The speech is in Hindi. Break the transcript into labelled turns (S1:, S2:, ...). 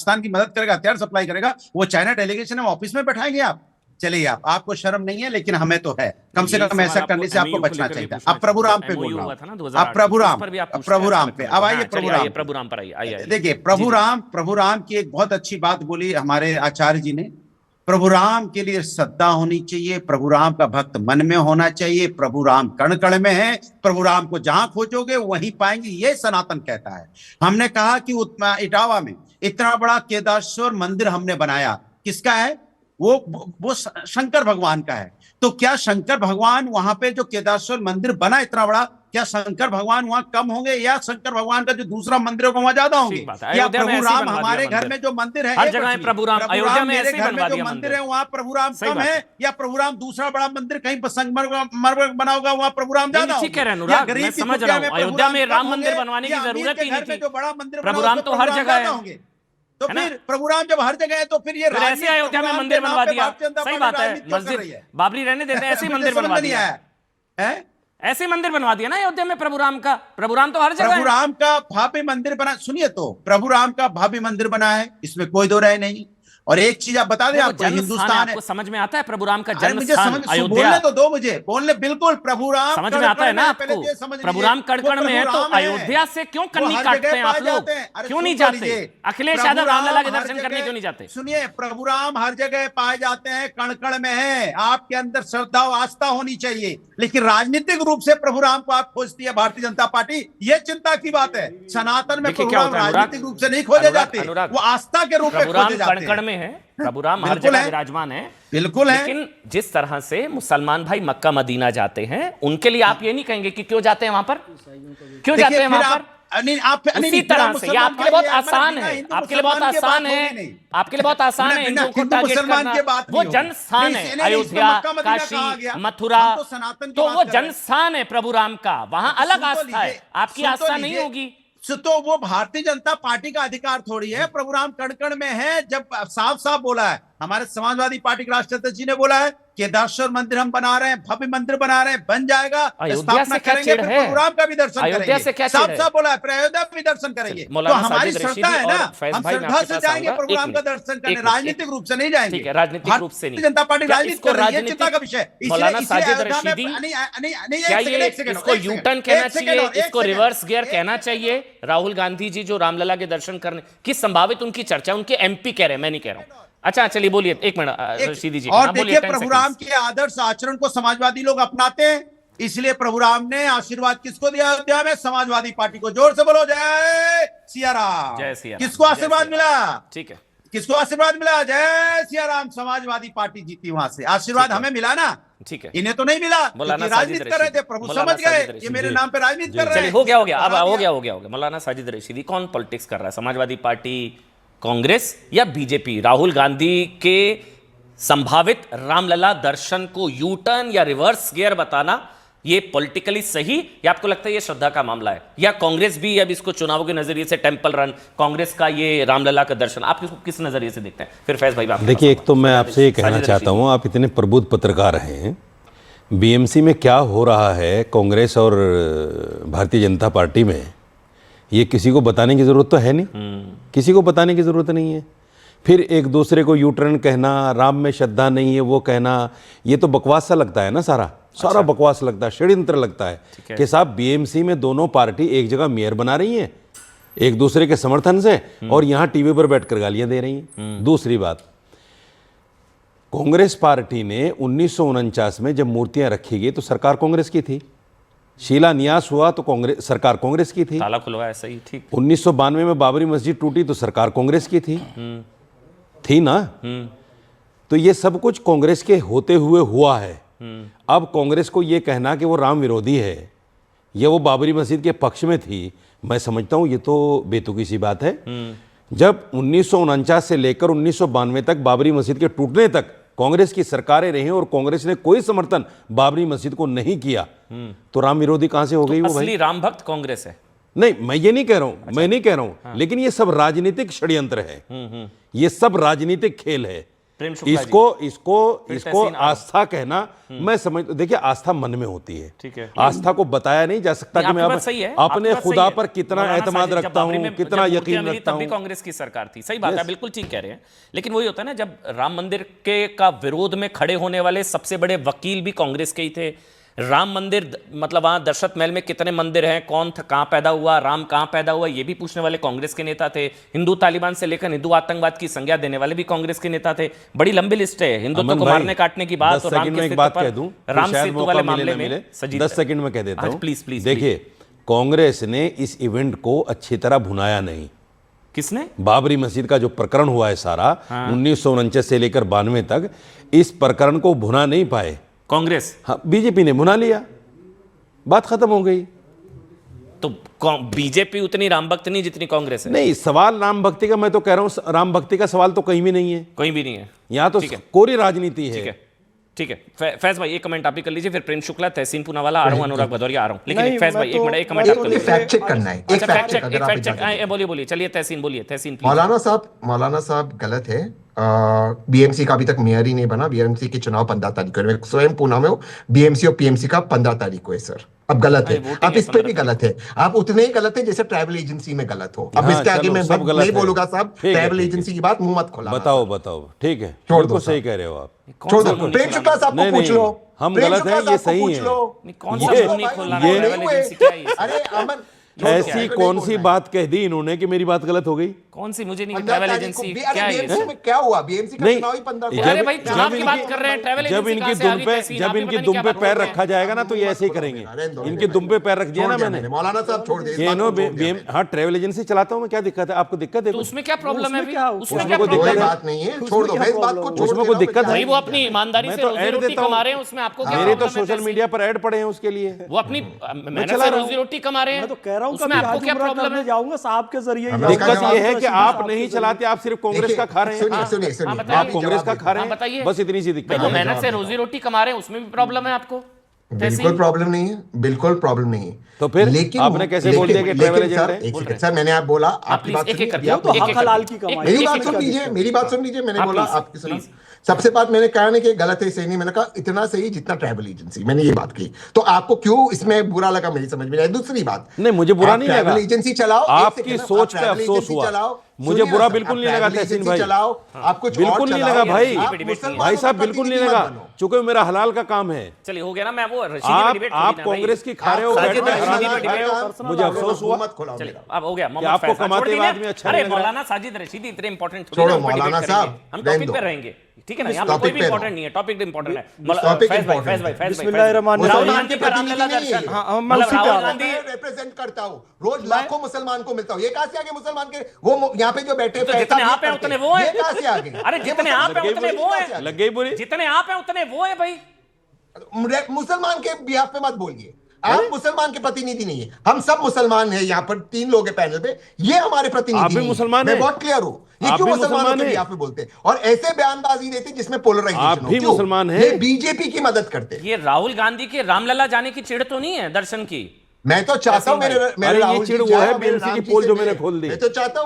S1: पाकिस्तान की मदद करेगा, हथियार सप्लाई करेगा, वो चाइना डेलीगेशन है ऑफिस में बैठाएंगे आप? चलिए, आपको शर्म नहीं है, लेकिन हमें तो है। कम से कम ऐसा करने से आपको बचना चाहिए। अब प्रभु राम पे बोल रहा हूं, अब प्रभु राम पे अब आइए। प्रभु राम पर आइए। देखिए, प्रभु राम की एक बहुत अच्छी बात बोली हमारे आचार्य जी ने। प्रभु राम के लिए श्रद्धा होनी चाहिए, प्रभु राम का भक्त मन में होना चाहिए, प्रभु राम कण कण में है, प्रभु राम को जहां खोजोगे वहीं पाएंगे, ये सनातन कहता है। हमने कहा कि इटावा में इतना बड़ा केदारेश्वर मंदिर हमने बनाया, किसका है? वो शंकर भगवान का है। तो क्या शंकर भगवान वहां पे जो केदारेश्वर मंदिर बना इतना बड़ा, क्या शंकर भगवान वहां कम होंगे, या शंकर भगवान का जो दूसरा मंदिर है वहां ज्यादा होंगे? या प्रभु राम हमारे घर में जो मंदिर है,
S2: हर जगह प्रभु राम, अयोध्या में
S1: मेरे घर में जो मंदिर है वहां प्रभु राम कम है, या प्रभु राम दूसरा बड़ा मंदिर कहीं संगमरमर बना होगा वहां प्रभु राम ज्यादा?
S2: ठीक कह रहे हैं, मैं समझ रहा हूं। अयोध्या में राम मंदिर बनवाने की जरूरत ही नहीं थी,
S1: जो बड़ा मंदिर
S2: प्रभु राम तो हर जगह है।
S1: तो फिर प्रभु राम जब हर जगह है तो फिर ये
S2: ऐसे अयोध्या में मंदिर बनवा दिया, सही बात है। मस्जिद बाबरी रहने देते हैं, ऐसे मंदिर बनवा दिया है, ऐसे मंदिर बनवा दिया ना अयोध्या में प्रभु राम का। प्रभु राम तो हर जगह,
S1: प्रभु राम का भव्य मंदिर बना। सुनिए, तो प्रभु राम का भव्य मंदिर बना है, इसमें कोई दो राय नहीं। और एक चीज आप बता दें, आपको हिंदुस्तान है,
S2: आपको समझ में आता है प्रभु राम का जन्म
S1: स्थान अयोध्या? बोलने तो दो मुझे, बोलने। बिल्कुल, प्रभु राम
S2: समझ में आता है ना आपको? प्रभु राम कड़कड़ में है, तो अयोध्या से क्यों कन्नी काटते हैं आप लोग? क्यों नहीं जाते? अखिलेश यादव रामलला के दर्शन करने क्यों नहीं जाते?
S1: सुनिए, प्रभु राम हर जगह पाए जाते हैं, कण में है। आपके अंदर श्रद्धा और आस्था होनी चाहिए, लेकिन राजनीतिक रूप से प्रभु राम को आप खोजती है भारतीय जनता पार्टी, ये चिंता की बात है। सनातन में प्रभु राम राजनीतिक रूप से नहीं खोजे जाते, वो आस्था के रूप में खोजे जाते हैं।
S2: कण में है, प्रभु राम हर जगह विराजमान है,
S1: बिल्कुल है।
S2: लेकिन जिस तरह से मुसलमान भाई मक्का मदीना जाते हैं, उनके लिए आप ये नहीं कहेंगे कि क्यों जाते हैं वहां पर, क्यों जाते हैं वहां पर? उसी तरह से ये आपके लिए बहुत आसान है, आपके लिए बहुत आसान है, आपके लिए बहुत आसान है हिंदुओं को टारगेट करना। वो जन स्थान है अयोध्या, काशी, मथुरा, तो वो जन स्थान है प्रभु राम का, वहां अलग आस्था है, आपकी आस्था नहीं होगी।
S1: तो वो भारतीय जनता पार्टी का अधिकार थोड़ी है। प्रभु राम कण में है, जब साफ साफ बोला है हमारे समाजवादी पार्टी के राष्ट्रीय अध्यक्ष जी ने, बोला है केदारेश्वर मंदिर हम बना रहे हैं, भव्य मंदिर बना रहे हैं, बन जाएगा, स्थापना करेंगे, प्रभु राम का भी दर्शन करेंगे। साफ साफ बोला है, अयोध्या भी दर्शन करेंगे। तो हमारी श्रद्धा है ना, हम श्रद्धा से जाएंगे प्रभु राम का दर्शन करने, राजनीतिक रूप से नहीं जाएंगे।
S2: राजनीतिक रूप से नहीं,
S1: जनता पार्टी राजनीति कर रही है, चिंता का विषय।
S2: मौलाना साजिद रशीदी, क्या ये इसको यूटर्न कहना चाहिए, इसको रिवर्स गियर कहना चाहिए? राहुल गांधी जी जो रामलला के दर्शन करने की संभावित उनकी चर्चा, उनके एमपी कह रहे हैं, मैं नहीं कह रहा हूं। अच्छा चलिए बोलिए, एक मिनट रशीदी जी।
S1: और देखिए, प्रभु राम के आदर्श आचरण को समाजवादी लोग अपनाते हैं, इसलिए प्रभु राम ने आशीर्वाद किसको दिया अयोध्या में? समाजवादी पार्टी को। जोर से बोलो, जय सिया राम।
S2: जय सिया।
S1: किसको आशीर्वाद मिला?
S2: ठीक है,
S1: किसको आशीर्वाद मिला? जय सिया राम। समाजवादी पार्टी जीती वहां से, आशीर्वाद हमें मिला ना।
S2: ठीक है,
S1: इन्हें तो नहीं मिला, राजनीति कर रहे थे। प्रभु समझ गए ये मेरे नाम पे राजनीति कर रहे हैं।
S2: हो गया अब हो गया। मौलाना साजिद रशीदी, कौन पॉलिटिक्स कर रहा है, समाजवादी पार्टी, कांग्रेस या बीजेपी? राहुल गांधी के संभावित रामलला दर्शन को यू टर्न या रिवर्स गियर बताना, ये पॉलिटिकली सही, या आपको लगता है ये श्रद्धा का मामला है? या कांग्रेस भी अब इसको चुनावों के नजरिए से टेंपल रन, कांग्रेस का ये रामलला का दर्शन, आप इसको किस नजरिए से देखते हैं? फिर फैज भाई आप
S3: देखिए, एक तो मैं आपसे ये कहना चाहता हूँ, आप इतने प्रबुद्ध पत्रकार हैं, बीएमसी में क्या हो रहा है कांग्रेस और भारतीय जनता पार्टी में, ये किसी को बताने की जरूरत तो है नहीं, किसी को बताने की जरूरत नहीं है। फिर एक दूसरे को यू टर्न कहना, राम में श्रद्धा नहीं है वो कहना, ये तो बकवास सा लगता है ना, सारा बकवास लगता है, षड्यंत्र लगता है कि साहब बीएमसी में दोनों पार्टी एक जगह मेयर बना रही हैं एक दूसरे के समर्थन से, और यहाँ टीवी पर बैठकर गालियां दे रही हैं। दूसरी बात, कांग्रेस पार्टी ने 1949 में जब मूर्तियां रखी गई तो सरकार कांग्रेस की थी, शिलान्यास हुआ तो कांग्रेस सरकार कांग्रेस की थी,
S2: ताला खुलवाया, सही, ठीक।
S3: 1992 में बाबरी मस्जिद टूटी तो सरकार कांग्रेस की थी ना। तो ये सब कुछ कांग्रेस के होते हुए हुआ है। अब कांग्रेस को ये कहना कि वो राम विरोधी है या वो बाबरी मस्जिद के पक्ष में थी, मैं समझता हूँ ये तो बेतुकी सी बात है। जब 1949 से लेकर 1992 तक बाबरी मस्जिद के टूटने तक कांग्रेस की सरकारें रही और कांग्रेस ने कोई समर्थन बाबरी मस्जिद को नहीं किया, तो राम विरोधी कहां से हो गई? वो
S2: असली राम भक्त कांग्रेस है।
S3: नहीं, मैं ये नहीं कह रहा हूं, अच्छा। मैं नहीं कह रहा हूं, हाँ। लेकिन ये सब राजनीतिक षड्यंत्र है, ये सब राजनीतिक खेल है।
S2: प्रेम शुक्ला जी।
S3: इसको आस्था कहना, मैं समझ, देखिए आस्था मन में होती है,
S2: ठीक है,
S3: आस्था को बताया नहीं जा सकता कि मैं अपने खुदा पर कितना एतमाद रखता हूं, कितना यकीन रखता हूं।
S2: तभी कांग्रेस की सरकार थी, सही बात है, बिल्कुल ठीक कह रहे हैं। लेकिन वही होता है ना, जब राम मंदिर के का विरोध में खड़े होने वाले सबसे बड़े वकील भी कांग्रेस के ही थे। राम मंदिर मतलब वहां दशरथ महल में कितने मंदिर हैं, कौन था, कहां पैदा हुआ, राम कहां पैदा हुआ, ये भी पूछने वाले कांग्रेस के नेता थे। हिंदू तालिबान से लेकर हिंदू आतंकवाद की संज्ञा देने वाले भी कांग्रेस के नेता थे। बड़ी लंबी लिस्ट है, हिंदुत्व को मारने काटने की बात, और राम
S3: एक बात कह दूं,
S2: राम सेतु वाले मामले में
S3: 10 सेकंड में कह देता हूं।
S2: Please please.
S3: देखिए, कांग्रेस ने इस इवेंट को अच्छी तरह भुनाया नहीं।
S2: किसने?
S3: बाबरी मस्जिद का जो प्रकरण हुआ है सारा, 1949 से लेकर 92 तक, इस प्रकरण को भुना नहीं पाए
S2: कांग्रेस।
S3: हाँ, बीजेपी ने भुना लिया, बात खत्म हो गई।
S2: तो बीजेपी उतनी राम भक्त नहीं जितनी कांग्रेस है।
S3: नहीं, सवाल राम भक्ति का, मैं तो कह रहा हूं राम भक्ति का सवाल तो कहीं भी नहीं है,
S2: कहीं भी नहीं है।
S3: यहाँ तो कोरी राजनीति है।
S2: ठीक है। फैज भाई एक कमेंट आप ही कर लीजिए, फिर प्रेम शुक्ला, तहसीन पूनावाला, आ रहा हूं, अनुराग भदौरिया आ रहा हूं। लेकिन फैज भाई एक कमेंट आप कर लीजिए।
S4: फैक्ट चेक करना है, एक फैक्ट
S2: चेक। बोलिए, चलिए तहसीन बोलिए, तहसीन।
S4: मौलाना साहब गलत है। बीएमसी का अभी तक मेयर ही नहीं बना। बीएमसी के चुनाव 15 तारीख को, मैं स्वयं पूना में हूँ। बीएमसी और पीएमसी का 15 तारीख को है सर। अब गलत है, आप इस पे भी गलत है, आप उतने ही गलत है जैसे ट्रैवल एजेंसी में गलत हो। अब इसके आगे मैं नहीं बोलूंगा साहब, ट्रैवल एजेंसी की बात मुंह मत खोला।
S3: बताओ, ठीक है,
S4: छोड़ दो,
S3: सही कह रहे हो आप,
S4: छोड़ दो। प्रेम शुक्ला साहब को पूछ लो,
S3: हम गलत हैं, ये सही है।
S4: अरे अमन,
S3: ऐसी कौन सी बात कह दी इन्होंने कि मेरी बात गलत हो गई?
S2: कौन सी? मुझे नहीं, ट्रैवल एजेंसी क्या है?
S4: क्या हुआ? बीएमसी का चुनाव ही 15 को।
S2: अरे भाई चुनाव की बात कर रहे हैं, ट्रैवल एजेंसी
S3: जब इनकी दुम पे पैर रखा जाएगा ना तो ये ऐसे ही करेंगे। इनकी दुम पे पैर रख दिया ना मैंने।
S4: मौलाना साहब छोड़ दे।
S3: हाँ, ट्रैवल एजेंसी चलाता हूँ मैं, क्या दिक्कत है? आपको दिक्कत है?
S2: उसमें क्या प्रॉब्लम है?
S3: उसमें कोई दिक्कत
S4: बात नहीं है, छोड़ दो इस बात को।
S3: उसमें कोई दिक्कत है?
S2: वो अपनी ईमानदारी से रोजी रोटी कमा रहे हैं, उसमें आपको क्या?
S3: मेरे तो सोशल मीडिया पर ऐड पड़े हैं उसके लिए,
S2: वो अपनी मेहनत से रोजी रोटी कमा रहे हैं।
S5: मैं तो कह रहा हूं,
S2: उसमें आपको क्या प्रॉब्लम है?
S5: जाऊंगा साहब के जरिए।
S3: दिक्कत ये है कि आप नहीं चलाते, आप सिर्फ कांग्रेस का खा रहे हैं।
S4: सुनिए,
S3: आप कांग्रेस का खा रहे हैं, बस इतनी सी दिक्कत है।
S2: मेहनत से रोजी रोटी कमा रहे हैं, उसमें भी प्रॉब्लम है आपको?
S4: बिल्कुल प्रॉब्लम नहीं है, बिल्कुल प्रॉब्लम नहीं है।
S3: तो फिर लेकिन आपने कैसे बोल दिया कि ट्रैवल एजेंट है?
S4: सर मैंने आप बोला, आपकी बात सुनिए, मेरी बात सुन लीजिए। मैंने बोला आपकी सुनिए। सबसे बात मैंने कहा नहीं कि गलत है, सही नहीं, मैंने कहा इतना सही जितना ट्रैवल एजेंसी, मैंने ये बात की। तो आपको क्यों इसमें बुरा लगा मेरी समझ में नहीं। दूसरी बात,
S3: नहीं मुझे बुरा नहीं लगा,
S4: ट्रैवल एजेंसी चलाओ,
S3: आपकी सोच पे अफसोस हुआ, मुझे बुरा बिल्कुल नहीं लगा तहसीन भाई,
S4: चलाओ, आप कुछ
S3: बिल्कुल नहीं लगा भाई साहब, बिल्कुल नहीं लगा, चूंकि मेरा हलाल का काम है।
S2: चलिए हो गया ना, मैं वो
S3: आप कांग्रेस की खा रहे हो, मुझे अफसोस हुआ।
S2: अब हो गया,
S3: आपको कमाते हुए आदमी अच्छा नहीं लग रहा।
S2: मौलाना साजिद रशीदी इतने इंपॉर्टेंट
S4: छोड़ो मौलाना साहब,
S2: हम टॉपिक पे रहेंगे, ठीक है ना? यहाँ पे कोई भी इंपॉर्टेंट नहीं है, टॉपिक इंपॉर्टेंट है।
S4: राहुल गांधी का रामलला दर्शन, राहुल गांधी रिप्रेजेंट करता हूँ, रोज लाखों मुसलमान को मिलता हूँ। ये कहां से आगे मुसलमान के? वो यहाँ पे जो बैठे
S2: जितने आप हैं उतने वो है।
S4: कहां से आगे?
S2: अरे जितने आप हैं उतने वो है,
S3: लग गई बुरी।
S2: जितने आप हैं उतने वो है भाई।
S4: मुसलमान के बिहाफ पे मत बोलिए, आप मुसलमान के प्रतिनिधि नहीं है। हम सब मुसलमान हैं, यहाँ पर 3 लोग हैं पैनल पे, ये हमारे प्रतिनिधि
S3: आप भी मुसलमान हैं,
S4: मैं बहुत क्लियर हूँ। ये क्यों मुसलमानों के बिहाफ पे बोलते हैं और ऐसे बयानबाजी देते जिसमें पोलराइजेशन हो?
S3: आप भी मुसलमान हैं,
S4: ये बीजेपी की मदद करते।
S2: ये राहुल गांधी के रामलला जाने की चिढ़ तो नहीं है दर्शन की?
S4: मैं तो चाहता हूं मेरे
S3: ये चिढ़ वो है बीएमसी की पोल जो मैंने खोल दी।
S4: मैं तो चाहता हूं